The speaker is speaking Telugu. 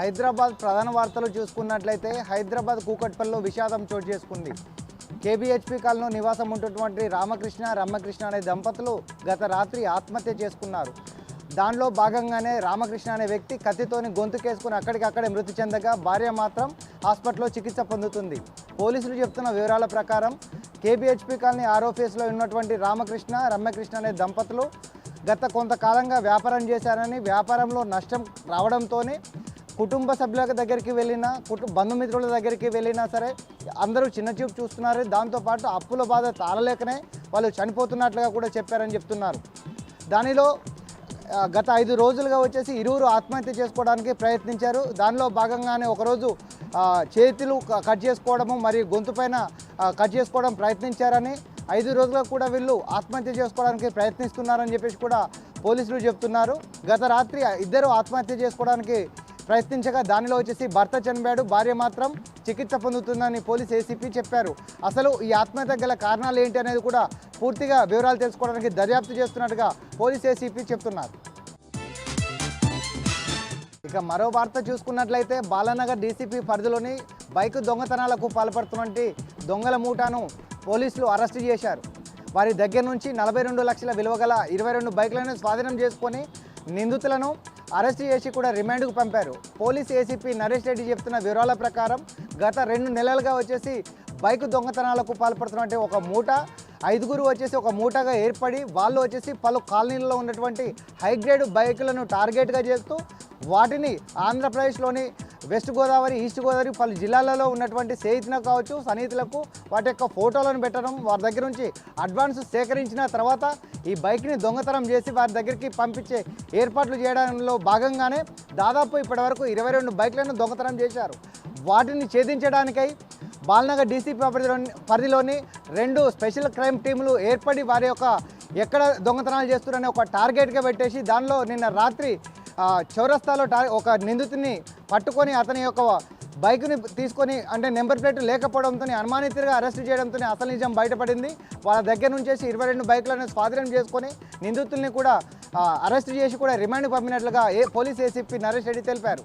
హైదరాబాద్ ప్రధాన వార్తలు చూసుకున్నట్లయితే హైదరాబాద్ కూకట్పల్లిలో విషాదం చోటు చేసుకుంది. కేబీహెచ్పీ కాలనీలో నివాసం ఉంటున్నటువంటి రామకృష్ణ రమ్యకృష్ణ అనే దంపతులు గత రాత్రి ఆత్మహత్య చేసుకున్నారు. దానిలో భాగంగానే రామకృష్ణ అనే వ్యక్తి కత్తితోని గొంతుకేసుకుని అక్కడికక్కడే మృతి చెందగా భార్య మాత్రం హాస్పిటల్లో చికిత్స పొందుతుంది. పోలీసులు చెప్తున్న వివరాల ప్రకారం కేబీహెచ్పీ కాలనీ ఆరో ఫేజ్లో ఉన్నటువంటి రామకృష్ణ రమ్యకృష్ణ అనే దంపతులు గత కొంతకాలంగా వ్యాపారం చేశారని, వ్యాపారంలో నష్టం రావడంతోనే కుటుంబ సభ్యుల దగ్గరికి వెళ్ళినా బంధుమిత్రుల దగ్గరికి వెళ్ళినా సరే అందరూ చిన్నచూపు చూస్తున్నారు. దాంతోపాటు అప్పుల బాధ తాళలేకనే వాళ్ళు చనిపోతున్నట్లుగా కూడా చెప్పారని చెప్తున్నారు. దానిలో గత 5 రోజులుగా వచ్చేసి ఇరువురు ఆత్మహత్య చేసుకోవడానికి ప్రయత్నించారు. దానిలో భాగంగానే ఒకరోజు చేతులు కట్ చేసుకోవడము మరియు గొంతు పైన కట్ చేసుకోవడం ప్రయత్నించారని, 5 రోజులుగా కూడా వీళ్ళు ఆత్మహత్య చేసుకోవడానికి ప్రయత్నిస్తున్నారని చెప్పేసి కూడా పోలీసులు చెప్తున్నారు. గత రాత్రి ఇద్దరు ఆత్మహత్య చేసుకోవడానికి ప్రయత్నించగా దానిలో వచ్చేసి భర్త చనిపోయాడు, భార్య మాత్రం చికిత్స పొందుతుందని పోలీస్ ఏసీపీ చెప్పారు. అసలు ఈ ఆత్మహత్య గల కారణాలు ఏంటి అనేది కూడా పూర్తిగా వివరాలు తెలుసుకోవడానికి దర్యాప్తు చేస్తున్నట్టుగా పోలీస్ ఏసీపీ చెప్తున్నారు. ఇక మరో వార్త చూసుకున్నట్లయితే బాలానగర్ డీసీపీ పరిధిలోని బైక్ దొంగతనాలకు పాల్పడుతున్నటువంటి దొంగల మూటాను పోలీసులు అరెస్టు చేశారు. వారి దగ్గర నుంచి 42 లక్షల విలువ గల 22 బైకులను స్వాధీనం చేసుకొని నిందితులను అరెస్ట్ చేసి కూడా రిమాండ్కు పంపారు. పోలీస్ ఏసీపీ నరేష్ రెడ్డి చెప్తున్న వివరాల ప్రకారం గత 2 నెలలుగా వచ్చేసి బైక్ దొంగతనాలకు పాల్పడుతున్నటువంటి ఒక మూట 5గురు వచ్చేసి ఒక మూటగా ఏర్పడి వాళ్ళు వచ్చేసి పలు కాలనీల్లో ఉన్నటువంటి హైగ్రేడ్ బైకులను టార్గెట్గా చేస్తూ వాటిని ఆంధ్రప్రదేశ్లోని వెస్ట్ గోదావరి, ఈస్ట్ గోదావరి పలు జిల్లాలలో ఉన్నటువంటి స్నేహితులకు కావచ్చు, సన్నిహితులకు వాటి యొక్క ఫోటోలను పెట్టడం, వారి దగ్గర నుంచి అడ్వాన్స్ సేకరించిన తర్వాత ఈ బైక్ని దొంగతనం చేసి వారి దగ్గరికి పంపించే ఏర్పాట్లు చేయడంలో భాగంగానే దాదాపు ఇప్పటివరకు 22 బైక్లను దొంగతనం చేశారు. వాటిని ఛేదించడానికై బాలనగర్ డీసీపీ పరిధిలోని 2 స్పెషల్ క్రైమ్ టీములు ఏర్పడి వారి యొక్క ఎక్కడ దొంగతనాలు చేస్తున్నారని ఒక టార్గెట్గా పెట్టేసి దానిలో నిన్న రాత్రి చౌరస్తాలో ఒక నిందితుని పట్టుకొని అతని యొక్క బైక్ని తీసుకొని అంటే నెంబర్ ప్లేట్ లేకపోవడంతో అనుమానితుడిగా అరెస్ట్ చేయడంతో అసలు నిజం బయటపడింది. వాళ్ళ దగ్గర నుంచి 22 బైకులను స్వాధీనం చేసుకొని నిందితుల్ని కూడా అరెస్ట్ చేసి కూడా రిమాండ్కి పంపినట్లుగా పోలీస్ ఏసీపీ నరేష్ రెడ్డి తెలిపారు.